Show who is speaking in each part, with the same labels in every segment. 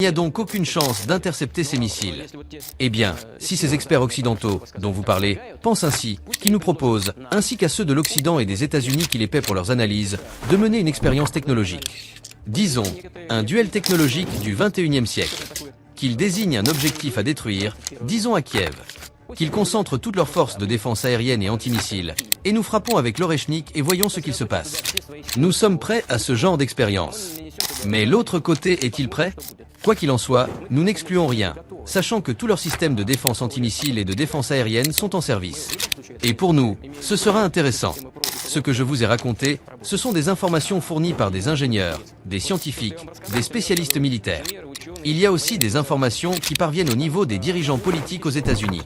Speaker 1: Il n'y a donc aucune chance d'intercepter ces missiles. Eh bien, si ces experts occidentaux, dont vous parlez, pensent ainsi, qui nous proposent, ainsi qu'à ceux de l'Occident et des États-Unis qui les paient pour leurs analyses, de mener une expérience technologique. Disons, un duel technologique du 21e siècle. Qu'ils désignent un objectif à détruire, disons à Kiev. Qu'ils concentrent toutes leurs forces de défense aérienne et antimissiles, et nous frappons avec l'Oreshnik et voyons ce qu'il se passe. Nous sommes prêts à ce genre d'expérience. Mais l'autre côté est-il prêt ? Quoi qu'il en soit, nous n'excluons rien, sachant que tous leurs systèmes de défense antimissiles et de défense aérienne sont en service. Et pour nous, ce sera intéressant. Ce que je vous ai raconté, ce sont des informations fournies par des ingénieurs, des scientifiques, des spécialistes militaires. Il y a aussi des informations qui parviennent au niveau des dirigeants politiques aux États-Unis.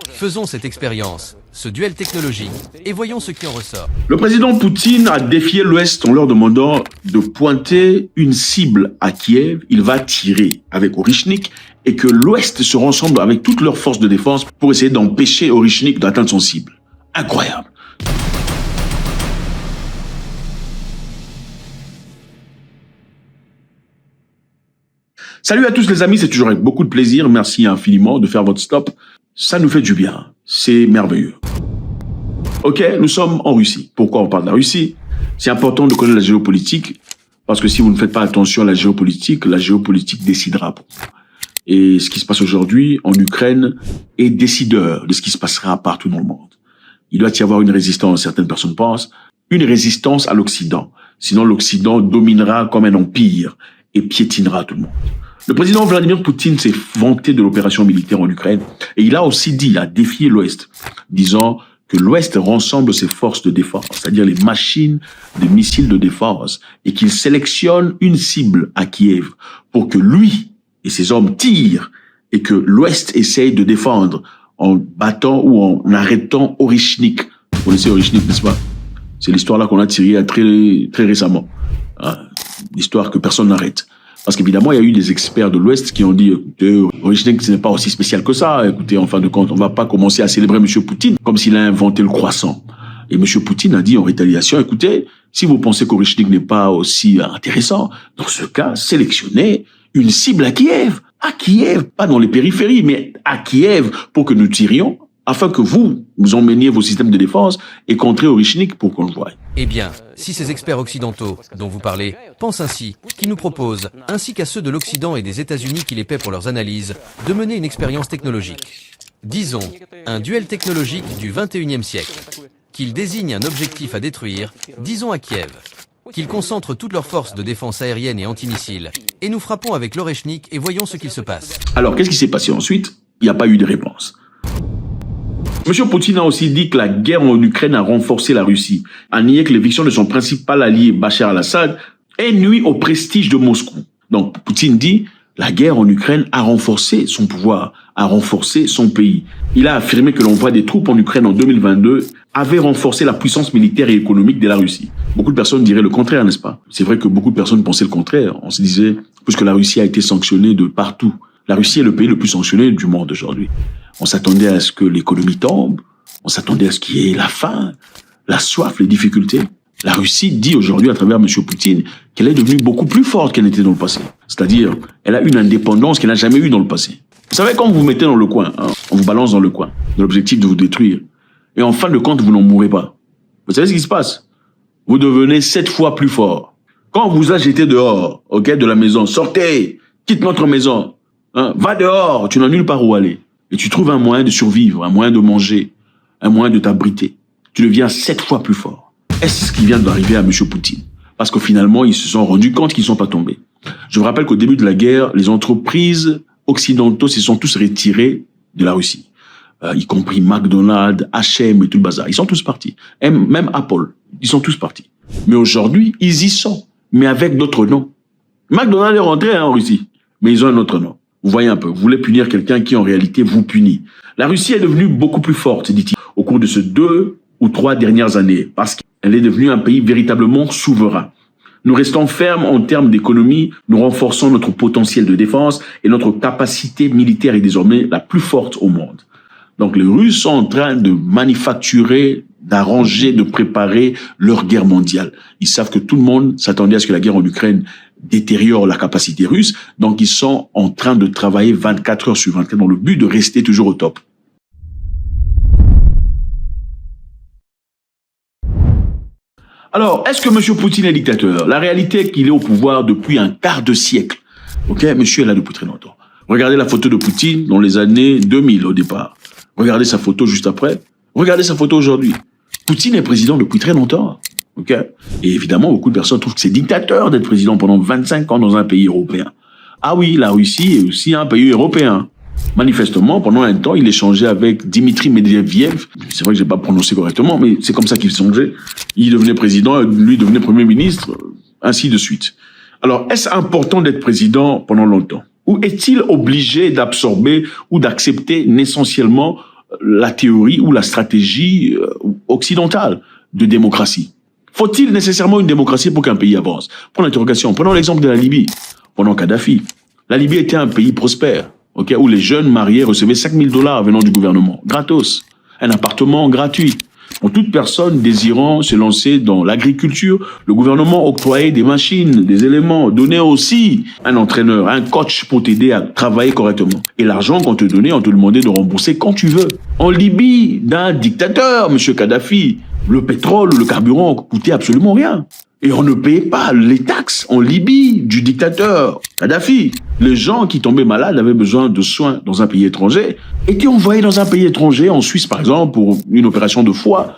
Speaker 1: Faisons cette expérience, ce duel technologique, et voyons ce qui en ressort.
Speaker 2: Le président Poutine a défié l'Ouest en leur demandant de pointer une cible à Kiev. Il va tirer avec Oreshnik et que l'Ouest se rassemble avec toutes leurs forces de défense pour essayer d'empêcher Oreshnik d'atteindre son cible. Incroyable. Salut à tous les amis, c'est toujours avec beaucoup de plaisir. Merci infiniment de faire votre stop. Ça nous fait du bien. C'est merveilleux. Ok, nous sommes en Russie. Pourquoi on parle de la Russie? C'est important de connaître la géopolitique parce que si vous ne faites pas attention à la géopolitique décidera pour vous. Et ce qui se passe aujourd'hui en Ukraine est décideur de ce qui se passera partout dans le monde. Il doit y avoir une résistance, certaines personnes pensent, une résistance à l'Occident. Sinon l'Occident dominera comme un empire et piétinera tout le monde. Le président Vladimir Poutine s'est vanté de l'opération militaire en Ukraine et il a aussi dit, il a défié l'Ouest, disant que l'Ouest rassemble ses forces de défense, c'est-à-dire les machines de missiles de défense, et qu'il sélectionne une cible à Kiev pour que lui et ses hommes tirent et que l'Ouest essaye de défendre en battant ou en arrêtant Oreshnik. Vous connaissez Oreshnik, n'est-ce pas? C'est l'histoire là qu'on a tirée très récemment. L'histoire que personne n'arrête. Parce qu'évidemment, il y a eu des experts de l'Ouest qui ont dit, écoutez, Oreshnik, ce n'est pas aussi spécial que ça. Écoutez, en fin de compte, on va pas commencer à célébrer M. Poutine comme s'il a inventé le croissant. Et M. Poutine a dit en rétaliation, écoutez, si vous pensez qu'Oreshnik n'est pas aussi intéressant, dans ce cas, sélectionnez une cible à Kiev. À Kiev, pas dans les périphéries, mais à Kiev, pour que nous tirions, afin que vous emmeniez vos systèmes de défense et contrez Oreshnik pour qu'on le voie.
Speaker 1: Eh bien, si ces experts occidentaux, dont vous parlez, pensent ainsi, qui nous proposent, ainsi qu'à ceux de l'Occident et des États-Unis qui les paient pour leurs analyses, de mener une expérience technologique. Disons, un duel technologique du 21e siècle. Qu'ils désignent un objectif à détruire, disons à Kiev. Qu'ils concentrent toutes leurs forces de défense aérienne et antimissiles, et nous frappons avec l'Oreshnik et voyons ce qu'il se passe.
Speaker 2: Alors, qu'est-ce qui s'est passé ensuite? Il n'y a pas eu de réponse. M. Poutine a aussi dit que la guerre en Ukraine a renforcé la Russie, a nié que l'éviction de son principal allié Bachar al-Assad ait nuit au prestige de Moscou. Donc Poutine dit la guerre en Ukraine a renforcé son pouvoir, a renforcé son pays. Il a affirmé que l'envoi des troupes en Ukraine en 2022 avait renforcé la puissance militaire et économique de la Russie. Beaucoup de personnes diraient le contraire, n'est-ce pas? C'est vrai que beaucoup de personnes pensaient le contraire. On se disait, puisque la Russie a été sanctionnée de partout, la Russie est le pays le plus sanctionné du monde aujourd'hui. On s'attendait à ce que l'économie tombe, on s'attendait à ce qu'il y ait la faim, la soif, les difficultés. La Russie dit aujourd'hui à travers M. Poutine qu'elle est devenue beaucoup plus forte qu'elle n'était dans le passé. C'est-à-dire, elle a une indépendance qu'elle n'a jamais eue dans le passé. Vous savez, quand vous vous mettez dans le coin, on vous balance dans le coin, dans l'objectif de vous détruire, et en fin de compte, vous n'en mourrez pas. Vous savez ce qui se passe? Vous devenez 7 fois plus fort. Quand on vous a jeté dehors, de la maison, sortez, quitte notre maison, va dehors, tu n'as nulle part où aller. Et tu trouves un moyen de survivre, un moyen de manger, un moyen de t'abriter. Tu deviens 7 fois plus fort. Est-ce ce qui vient d'arriver à M. Poutine? Parce que finalement, ils se sont rendus compte qu'ils ne sont pas tombés. Je vous rappelle qu'au début de la guerre, les entreprises occidentaux se sont tous retirés de la Russie. Y compris McDonald's, H&M et tout le bazar. Ils sont tous partis. Même Apple. Ils sont tous partis. Mais aujourd'hui, ils y sont. Mais avec d'autres noms. McDonald's est rentré en Russie. Mais ils ont un autre nom. Vous voyez un peu, vous voulez punir quelqu'un qui en réalité vous punit. La Russie est devenue beaucoup plus forte, dit-il, au cours de ces 2 ou 3 dernières années, parce qu'elle est devenue un pays véritablement souverain. Nous restons fermes en termes d'économie, nous renforçons notre potentiel de défense et notre capacité militaire est désormais la plus forte au monde. Donc les Russes sont en train de manufacturer d'arranger, de préparer leur guerre mondiale. Ils savent que tout le monde s'attendait à ce que la guerre en Ukraine détériore la capacité russe, donc ils sont en train de travailler 24 heures sur 24 dans le but de rester toujours au top. Alors, est-ce que M. Poutine est dictateur? La réalité est qu'il est au pouvoir depuis un quart de siècle. Ok, monsieur est là depuis très longtemps. Regardez la photo de Poutine dans les années 2000 au départ. Regardez sa photo juste après. Regardez sa photo aujourd'hui. Poutine est président depuis très longtemps. Ok. Et évidemment, beaucoup de personnes trouvent que c'est dictateur d'être président pendant 25 ans dans un pays européen. Ah oui, la Russie est aussi un pays européen. Manifestement, pendant un temps, il échangeait avec Dimitri Medvedev. C'est vrai que j'ai pas prononcé correctement, mais c'est comme ça qu'il songeait. Il devenait président, lui devenait premier ministre, ainsi de suite. Alors, est-ce important d'être président pendant longtemps? Ou est-il obligé d'absorber ou d'accepter essentiellement la théorie ou la stratégie occidentale de démocratie? Faut-il nécessairement une démocratie pour qu'un pays avance? Prenons l'interrogation. Prenons l'exemple de la Libye. Pendant Kadhafi, la Libye était un pays prospère, okay, où les jeunes mariés recevaient 5 000 $ venant du gouvernement, gratos, un appartement gratuit. Pour toute personne désirant se lancer dans l'agriculture, le gouvernement octroyait des machines, des éléments, donnait aussi un entraîneur, un coach pour t'aider à travailler correctement. Et l'argent qu'on te donnait, on te demandait de rembourser quand tu veux. En Libye, d'un dictateur, M. Kadhafi, le pétrole, le carburant coûtait absolument rien. Et on ne payait pas les taxes en Libye du dictateur Kadhafi. Les gens qui tombaient malades avaient besoin de soins dans un pays étranger, étaient envoyés dans un pays étranger, en Suisse par exemple, pour une opération de foie,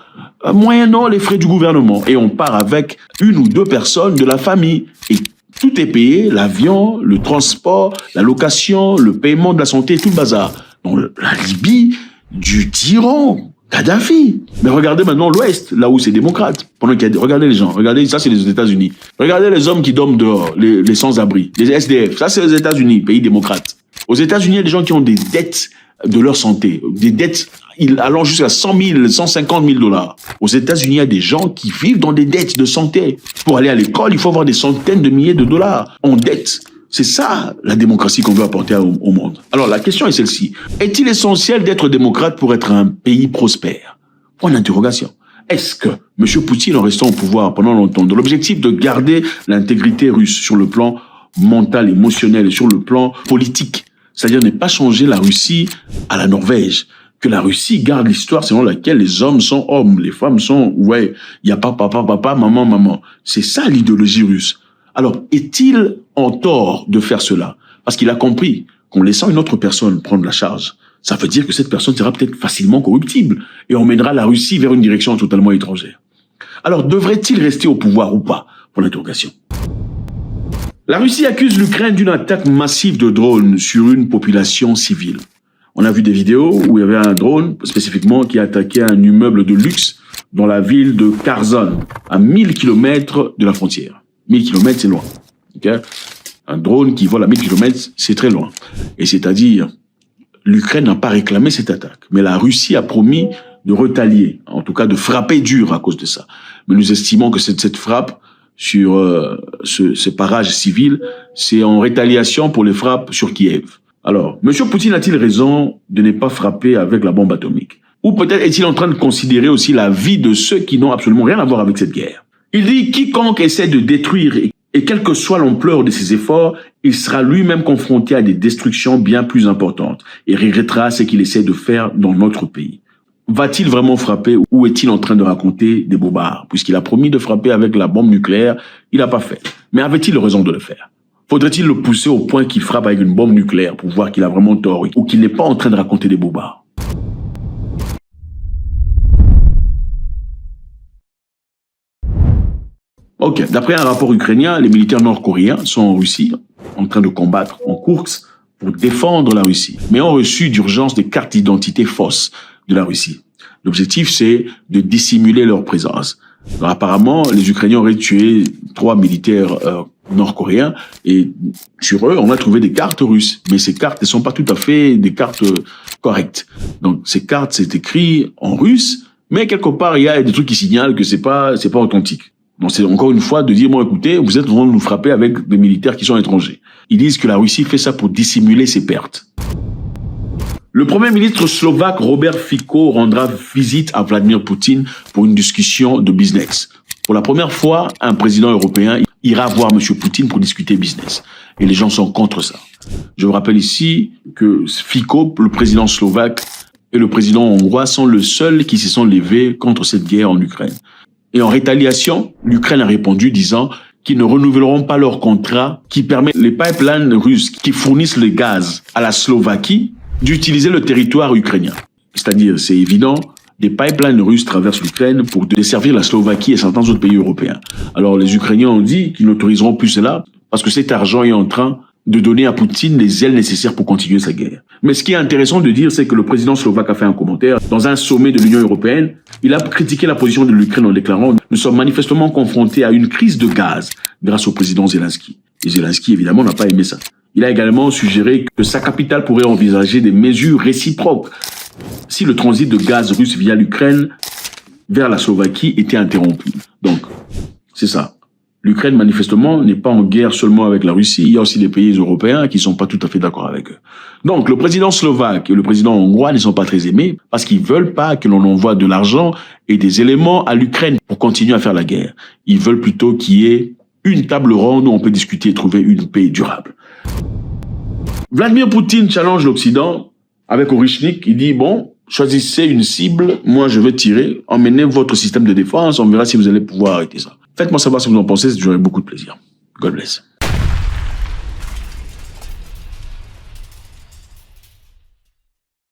Speaker 2: moyennant les frais du gouvernement. Et on part avec une ou deux personnes de la famille. Et tout est payé, l'avion, le transport, la location, le paiement de la santé, tout le bazar. Dans la Libye du tyran Kadhafi. Mais regardez maintenant l'Ouest, là où c'est démocrate. Regardez les gens, regardez, ça c'est les États-Unis. Regardez les hommes qui dorment dehors, les sans-abri, les SDF. Ça c'est les États-Unis, pays démocrate. Aux États-Unis, il y a des gens qui ont des dettes de leur santé, des dettes allant jusqu'à 100 000, 150 000 $. Aux États-Unis, il y a des gens qui vivent dans des dettes de santé. Pour aller à l'école, il faut avoir des centaines de milliers de dollars en dette. C'est ça, la démocratie qu'on veut apporter au monde. Alors, la question est celle-ci. Est-il essentiel d'être démocrate pour être un pays prospère? Point d'interrogation. Est-ce que M. Poutine, en restant au pouvoir pendant longtemps, dans l'objectif de garder l'intégrité russe sur le plan mental, émotionnel et sur le plan politique, c'est-à-dire ne pas changer la Russie à la Norvège, que la Russie garde l'histoire selon laquelle les hommes sont hommes, les femmes sont, ouais, il n'y a pas papa, papa, maman, maman. C'est ça l'idéologie russe. Alors, est-il en tort de faire cela? Parce qu'il a compris qu'en laissant une autre personne prendre la charge, ça veut dire que cette personne sera peut-être facilement corruptible et on mènera la Russie vers une direction totalement étrangère. Alors, devrait-il rester au pouvoir ou pas? Pour l'interrogation. La Russie accuse l'Ukraine d'une attaque massive de drones sur une population civile. On a vu des vidéos où il y avait un drone spécifiquement qui attaquait un immeuble de luxe dans la ville de Kherson, à 1000 km de la frontière. 1000 km, c'est loin. Okay? Un drone qui vole à 1000 km, c'est très loin. Et c'est-à-dire, l'Ukraine n'a pas réclamé cette attaque. Mais la Russie a promis de retalier, en tout cas de frapper dur à cause de ça. Mais nous estimons que cette frappe sur ce parage civil, c'est en rétaliation pour les frappes sur Kiev. Alors, M. Poutine a-t-il raison de ne pas frapper avec la bombe atomique? Ou peut-être est-il en train de considérer aussi la vie de ceux qui n'ont absolument rien à voir avec cette guerre? Il dit, quiconque essaie de détruire et quelle que soit l'ampleur de ses efforts, il sera lui-même confronté à des destructions bien plus importantes et regrettera ce qu'il essaie de faire dans notre pays. Va-t-il vraiment frapper ou est-il en train de raconter des bobards? Puisqu'il a promis de frapper avec la bombe nucléaire, il n'a pas fait. Mais avait-il raison de le faire? Faudrait-il le pousser au point qu'il frappe avec une bombe nucléaire pour voir qu'il a vraiment tort ou qu'il n'est pas en train de raconter des bobards? Ok, d'après un rapport ukrainien, les militaires nord-coréens sont en Russie, en train de combattre en course pour défendre la Russie, mais ont reçu d'urgence des cartes d'identité fausses de la Russie. L'objectif, c'est de dissimuler leur présence. Alors, apparemment, les Ukrainiens auraient tué 3 militaires nord-coréens et sur eux, on a trouvé des cartes russes. Mais ces cartes ne sont pas tout à fait des cartes correctes. Donc, ces cartes, c'est écrit en russe, mais quelque part, il y a des trucs qui signalent que c'est pas authentique. Donc, c'est encore une fois de dire, bon, écoutez, vous êtes en train de nous frapper avec des militaires qui sont étrangers. Ils disent que la Russie fait ça pour dissimuler ses pertes. Le Premier ministre slovaque Robert Fico rendra visite à Vladimir Poutine pour une discussion de business. Pour la première fois, un président européen ira voir M. Poutine pour discuter business. Et les gens sont contre ça. Je vous rappelle ici que Fico, le président slovaque, et le président hongrois sont les seuls qui se sont levés contre cette guerre en Ukraine. Et en rétaliation, l'Ukraine a répondu disant qu'ils ne renouvelleront pas leur contrat qui permet les pipelines russes qui fournissent le gaz à la Slovaquie d'utiliser le territoire ukrainien. C'est-à-dire, c'est évident, des pipelines russes traversent l'Ukraine pour desservir la Slovaquie et certains autres pays européens. Alors les Ukrainiens ont dit qu'ils n'autoriseront plus cela parce que cet argent est en train de donner à Poutine les ailes nécessaires pour continuer sa guerre. Mais ce qui est intéressant de dire, c'est que le président slovaque a fait un commentaire dans un sommet de l'Union européenne. Il a critiqué la position de l'Ukraine en déclarant « Nous sommes manifestement confrontés à une crise de gaz grâce au président Zelensky ». Et Zelensky, évidemment, n'a pas aimé ça. Il a également suggéré que sa capitale pourrait envisager des mesures réciproques si le transit de gaz russe via l'Ukraine vers la Slovaquie était interrompu. Donc, c'est ça. L'Ukraine, manifestement, n'est pas en guerre seulement avec la Russie. Il y a aussi des pays européens qui ne sont pas tout à fait d'accord avec eux. Donc, le président slovaque et le président hongrois ne sont pas très aimés parce qu'ils veulent pas que l'on envoie de l'argent et des éléments à l'Ukraine pour continuer à faire la guerre. Ils veulent plutôt qu'il y ait une table ronde où on peut discuter et trouver une paix durable. Vladimir Poutine challenge l'Occident avec Orichnik. Il dit, bon, choisissez une cible, moi je vais tirer, emmenez votre système de défense, on verra si vous allez pouvoir arrêter ça. Faites-moi savoir ce que vous en pensez, j'aurai beaucoup de plaisir. God bless.